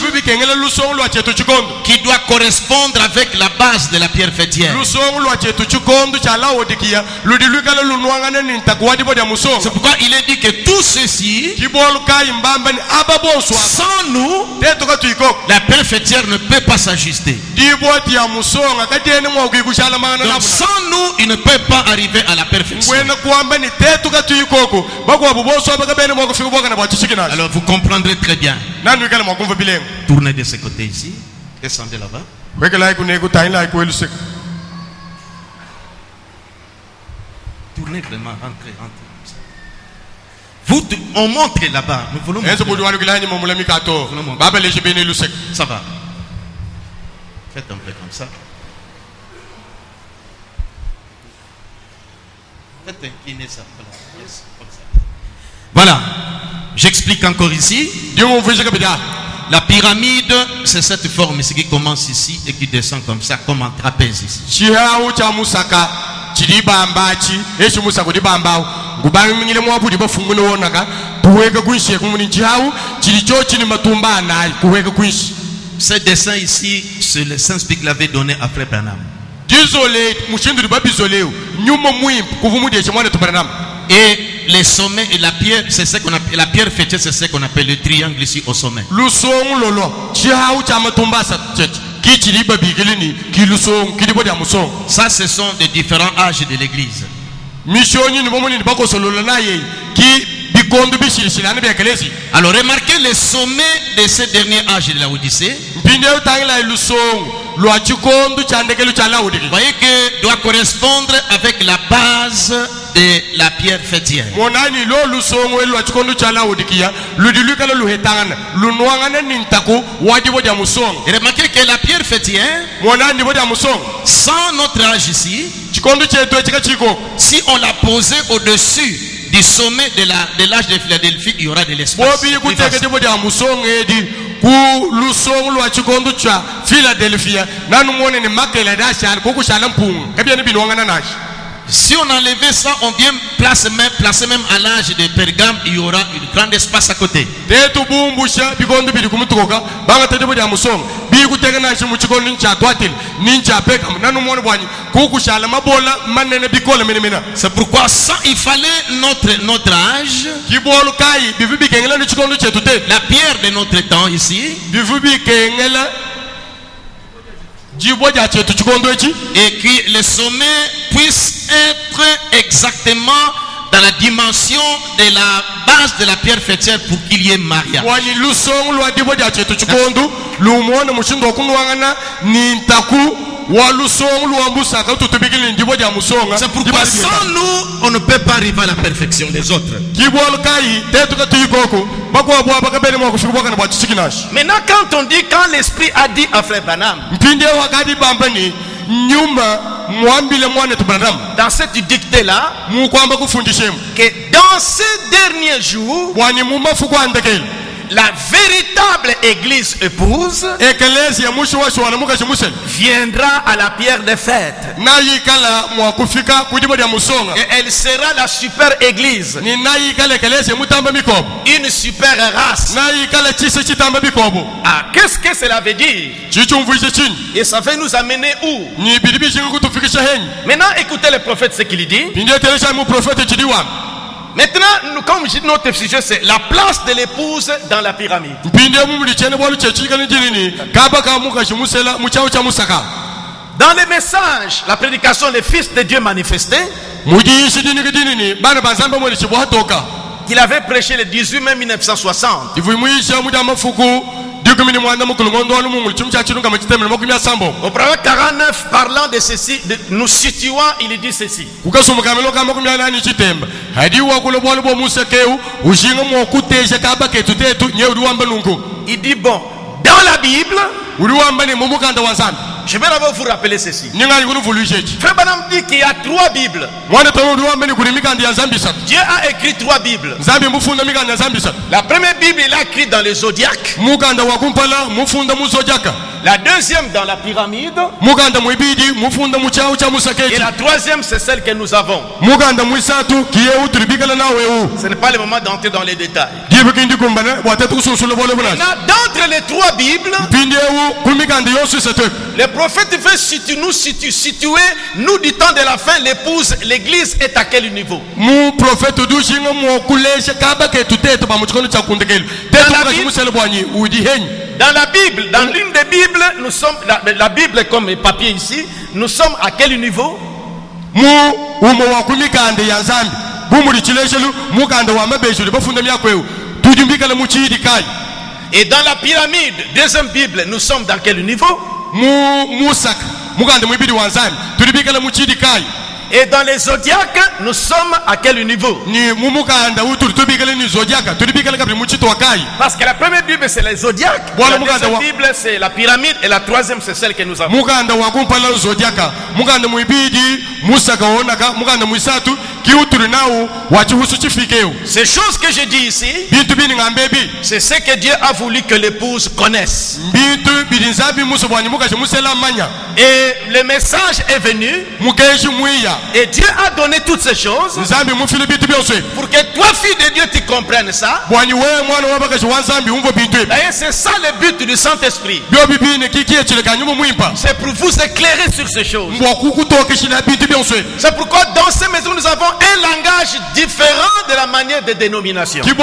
qui doit correspondre avec la base de la pierre fêtière. C'est pourquoi il est dit que tout ceci, sans nous, la pierre fêtière ne peut pas s'ajuster. Donc sans nous, il ne peut pas arriver à la perfection. Alors vous comprendrez très bien. Tournez de ce côté ici. Descendez là-bas. Tournez vraiment, rentrez. Vous, on montre là-bas. Nous voulons montrer. Ça va. Faites un peu comme ça. Faites incliner ça. Yes, comme ça. Voilà. J'explique encore ici. La pyramide, c'est cette forme ici qui commence ici et qui descend comme ça, comme un trapèze ici. Ce dessin ici, c'est le Saint-Spirit l'avait donné à Frère Branham. Et les sommets et la pierre, c'est ce qu'on appelle la pierre fêtière, c'est ce qu'on appelle le triangle ici au sommet. Ça, ce sont des différents âges de l'église. Alors remarquez les sommets de ce dernier âge de la Odyssée. Vous voyez que doit correspondre avec la base de la pierre fêtière. Et remarquez que la pierre fêtière, sans notre âge ici, si on l'a posée au-dessus du sommet de l'âge de Philadelphie, il y aura de l'espace. Si on enlevait ça, on vient placer même à l'âge de Pergame, il y aura un grand espace à côté. C'est pourquoi il fallait notre âge, la pierre de notre temps ici, et que le sommet puisse être exactement dans la dimension de la base de la pierre fêtière pour qu'il y ait mariage. C'est pourquoi sans nous, on ne peut pas arriver à la perfection des autres. Maintenant, quand l'Esprit a dit à Frère Branham, dans cette dictée là, que dans ces derniers jours, la véritable église épouse viendra à la pierre des fêtes. Et elle sera la super église. Une super race. Ah, qu'est-ce que cela veut dire? Et ça va nous amener où? Maintenant, écoutez le prophète ce qu'il dit. Maintenant, comme je dis, notre sujet, c'est la place de l'épouse dans la pyramide. Dans les messages, la prédication des fils de Dieu manifestés, qu'il avait prêché le 18 mai 1960. Au proverbe 49, parlant de ceci, nous situant, il dit ceci. Il dit bon, dans la Bible, je vais d'abord vous rappeler ceci. Frère Branham dit qu'il y a 3 Bibles. Dieu a écrit 3 Bibles. La première Bible, il a écrit dans le zodiaque. La deuxième dans la pyramide. Et la troisième, c'est celle que nous avons. Ce n'est pas le moment d'entrer dans les détails. D'entre les 3 Bibles, le prophète veut situer, nous du temps de la fin, l'épouse, l'église est à quel niveau? Dans la Bible, dans l'une des Bibles, nous sommes, la Bible comme papier ici, nous sommes à quel niveau? Et dans la pyramide, deuxième Bible, nous sommes dans quel niveau? Et dans les zodiaques, nous sommes à quel niveau? Parce que la première Bible c'est les zodiaques, la deuxième Bible c'est la pyramide et la troisième c'est celle que nous avons. Ces choses que je dis ici, c'est ce que Dieu a voulu que l'épouse connaisse. Et le message est venu. Et Dieu a donné toutes ces choses pour que toi, fille de Dieu, tu comprennes ça. D'ailleurs, c'est ça le but du Saint-Esprit. C'est pour vous éclairer sur ces choses. C'est pourquoi dans ces maisons, nous avons un langage différent de la manière de dénomination. Nous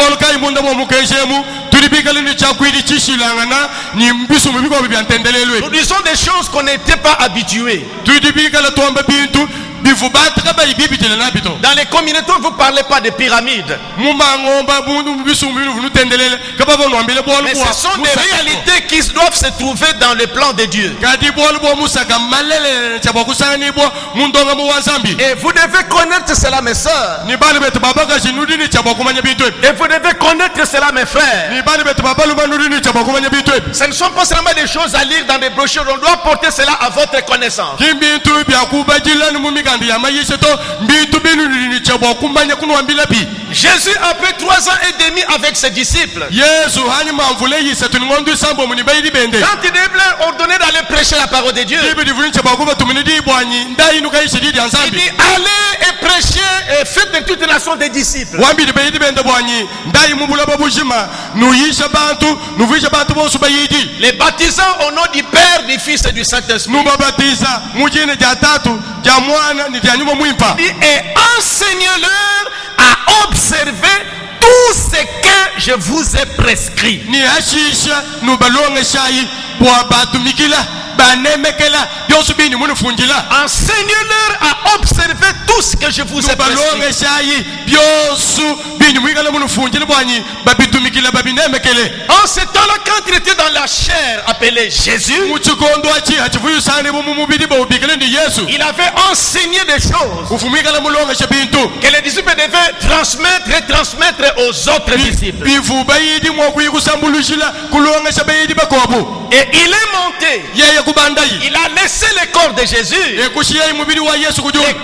disons des choses qu'on n'était pas habitués. Dans les communautés, vous ne parlez pas de pyramides. Mais ce sont des réalités qui doivent se trouver dans le plan de Dieu. Et vous devez connaître cela, mes soeurs. Et vous devez connaître cela, mes frères. Ce ne sont pas seulement des choses à lire dans des brochures. On doit porter cela à votre connaissance. Jésus, après 3 ans et demi avec ses disciples, quand il devait ordonner d'aller prêcher la parole de Dieu, il dit allez et prêchez et faites de toutes les nations des disciples. Les baptisants au nom du Père, du Fils et du Saint-Esprit. Et enseignez-leur à observer tout ce que je vous ai prescrit. Enseignez-leur à observer tout ce que je vous ai prescrit. En ce temps-là, quand il était dans la chair appelée Jésus, il avait enseigné des choses que les disciples devaient transmettre et transmettre aux autres disciples. Et il est monté. Il a laissé le corps de Jésus. Le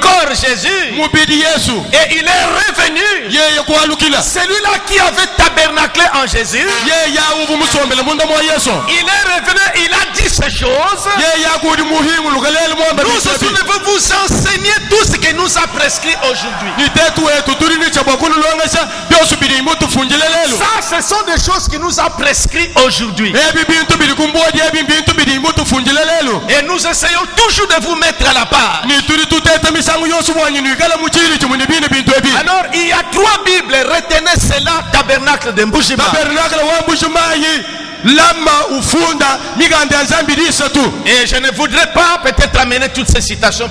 corps Jésus. mubidi Yesu Et il est revenu. yeye kwalukila Celui-là qui avait tabernaclé en Jésus, yeye yawuvu musombele munda mwa Yesu il est revenu, il a dit ces choses. yeye yakudi muhimu lukalele mwamba Nous aussi devons vous enseigner tout ce que nous a prescrit aujourd'hui. nitetu wetu tuli ni chabakulu longasha byosu bidi mutu funjile lelo Ça, ce sont des choses qui nous a prescrit aujourd'hui. ebi bintu bidi kumbodi ebi bintu bidi mutu funjile lelo Et nous essayons toujours de vous mettre à la part. ni tuli tutete misangu yosu mwanyi nikala muchiri chimuni bine bintu ebi Alors, il y a 3 Bibles. Retenez cela, tabernacle de Mbujima. tabernakala wa mbushumayi lama ufunda migande nzambi disatu Et je ne voudrais pas peut-être amener toutes ces citations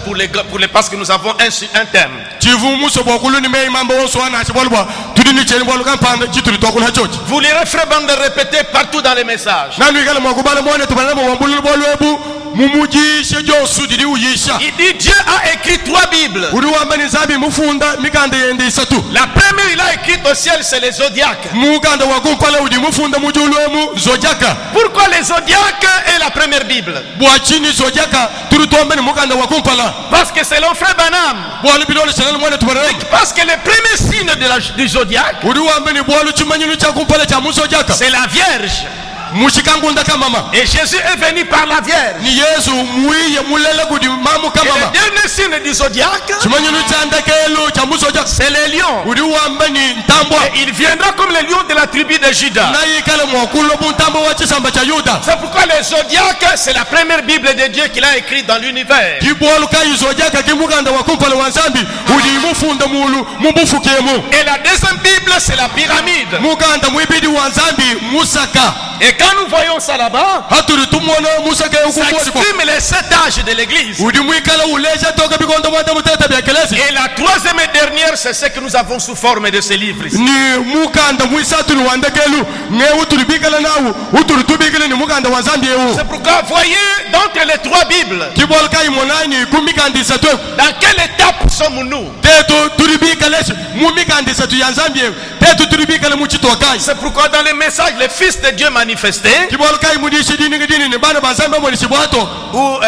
parce que nous avons un thème. chivumu sobokulu ni mei mambo wonso ana chibolwa tuli ni cheni bolu kampanda chituli tokula chochi Vous lirez Frère Bande de répéter partout dans les messages. nanu ikala mwakubala mwone tubana mo wambulu bolwebu mumujishe josu didi uyisha Il dit Dieu a écrit 3 Bibles. uri wambani nzambi mufunda migande yende isatu La première il a écrite au ciel, c'est les zodiaques. muganda wakumpala udi mufunda mujulwemu zodiaka Pourquoi les zodiaques est la première Bible? bwachini zodiaka turi tombeni muganda wakumpala Parce que selon Frère Banham, bwalu bilole selal mwone tubana parce que le premier signe du zodiaque, uri wambani bwalu chimanyinu cha kumpala cha muzodiaka c'est la Vierge. mushikangunda kamama Et Jésus est venu par la Vierge. ni Yesu muiye mulele kudi mamu Et kamama le dernier signe du zodiaque, chimanyinu cha ndakelo cha muzodiaka c'est les lions. uri wambani ntambwa Et il viendra comme les lions de la tribu de Juda. naye ikale mwakulo buntambo wa chisamba cha Yuda C'est pourquoi les zodiaques, c'est la première Bible de Dieu qu'il a écrite dans l'univers. kibwolu kayi zodiaka kimuganda wakumpala wa nzambi udi mufunda mulu mubufukemu Et la deuxième Bible, c'est la pyramide. muganda mwibidi wa nzambi musaka Et quand nous voyons ça là-bas, haturi tumona musaka ça ukumbodi exprime les 7 âges de l'église. udi mwikala uleja toka bikondo mwata muteta bya kelesi Et la troisième et dernière, c'est ce que nous avons sous forme de ce livre ici. ni mukanda mwisatu ni wandekelu nge uturi bikala nawu uturi tubikala ni muganda wa nzambi ewu C'est pourquoi, voyez, d'entre les 3 Bibles, kibwolu kayi monani kumikandisa twe dans quelle étape sommes-nous? tetu turi bikalesi mumikandisa tu ya nzambi ewu tetu turi bikala muchitokai C'est pourquoi dans les messages, le Fils de Dieu manifesté, kibwolu kayi mudishi dini ngidini ni bana ba nzambi mwonishi bwato ou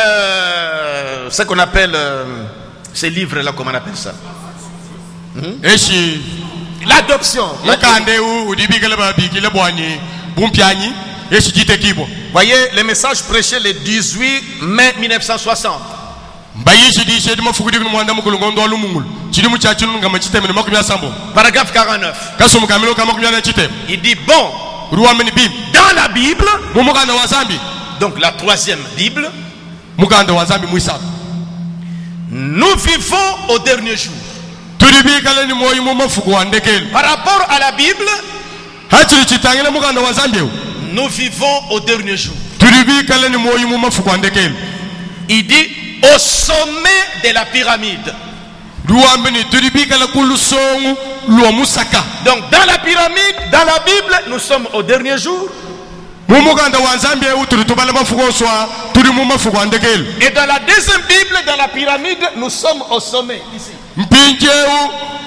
ce qu'on appelle ces livres-là, comment on appelle ça? eshi L'adoption. mukande udibikala babikile bwani bumpyanyi eshi jite kibo Voyez, les messages prêchés le 18 mai 1960. mbayishi dishe dima fukudi kuno mwanda mukulu ngondo alumungulu chidi muchachi ngama chiteme ni makumi asambo Paragraphe 49. kaso mukamilo kama kumya na chiteme Il dit, bon, ruwameni bim dans la Bible, mumukanda wa zambi donc la troisième Bible, mukanda wa zambi muisatu nous vivons au dernier jour. tulibikala ni moyi mumafuku wa ndekeli Par rapport à la Bible, hachiri chitangile mukanda wa zambi nous vivons au dernier jour. tulibikala ni moyi mumafuku wa ndekeli Il dit, au sommet de la pyramide. ruwameni tulibikala kulusongu lwa musaka Donc dans la pyramide, dans la Bible, nous sommes au dernier jour. mumukanda wa zambi tuli tubala mafuku oswa tuli mumafuku wa ndekeli Et dans la deuxième Bible, dans la pyramide, nous sommes au sommet. Ici. mpinjeu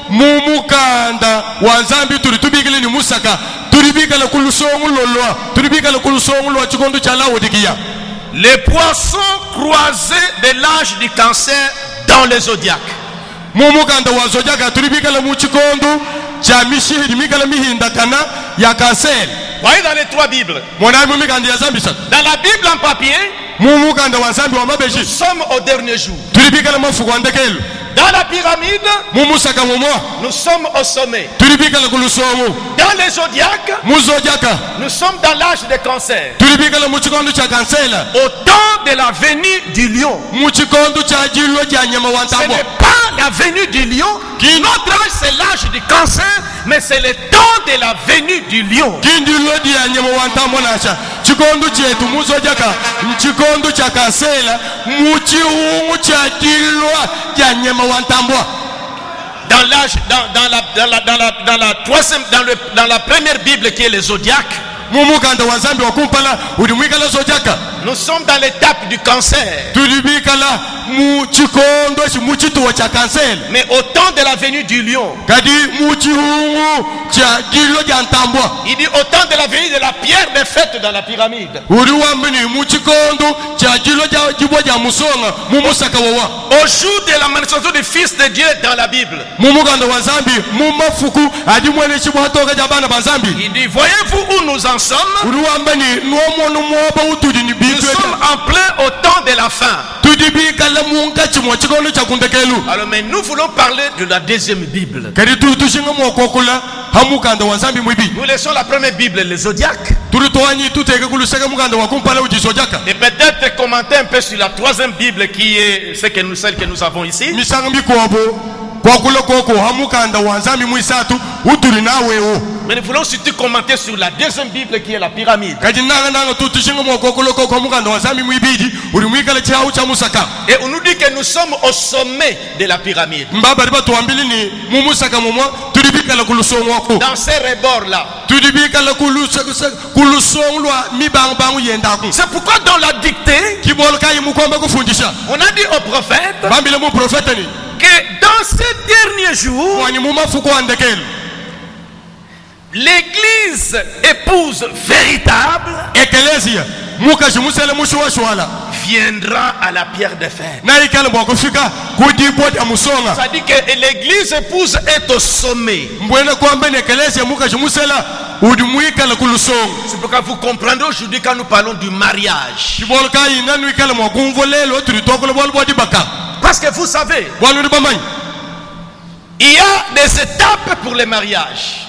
mumukanda wa zambi tuli tubikile ni musaka tulibikala kulusongu lolwa tulibikala kulusongu lwa chikondo cha lawodikiya Les poissons croisés de l'âge du cancer dans le zodiaque. mumukanda wa zodiaka tulibikala mu chikondo cha mishihidi mikala mihindakana ya kanseri Voyez dans les 3 Bibles. monai mumikanda ya zambi satu Dans la Bible en papier, mumukanda wa zambi wa nous mabeshi sommes au dernier jour. tulibikala mafuku wa ndekelu Dans la pyramide, mumusaka mumwa nous sommes au sommet. tulibikala kulusongu Dans les zodiaques, mu zodiaka nous sommes dans l'âge de cancer. tulibikala mu chikondo cha kansela Au temps de la venue du lion. mu chikondo cha jilo cha nyama wa Ce ntambo n'est pas la venue du lion. Qui- Notre âge, c'est l'âge du cancer, mais c'est le temps de la venue du lion. kindilo dia nyama wa ntambo nasha chikondo chetu mu zodiaka chikondo cha kansela mu chiungu cha jilo cha nyama wa ntambo Dans l'âge, dans la première Bible qui est le zodiaque, mumukanda wa zambi wa kumpala uli mwikala zodiaka Nous sommes dans l'étape du cancer. Mais au temps de la venue du lion, il dit au temps de la venue de la pierre des fêtes dans la pyramide. Au jour de la manifestation du Fils de Dieu dans la Bible, il dit, voyez-vous où nous en sommes? Nous sommes en plein au temps de la fin. Alors mais nous voulons parler de la deuxième Bible. Nous laissons la première Bible, les zodiaques. Et peut-être commenter un peu sur la troisième Bible qui est celle que nous avons ici. Mais nous voulons surtout commenter sur la deuxième Bible qui est la pyramide. Et on nous dit que nous sommes au sommet de la pyramide. Dans ces rebords-là. C'est pourquoi dans la dictée, on a dit au prophète que dans ces derniers jours, l'église épouse véritable viendra à la pierre de fer. Ça dit que l'église épouse est au sommet. C'est pourquoi vous comprendrez aujourd'hui quand nous parlons du mariage. Parce que vous savez, il y a des étapes pour les mariages.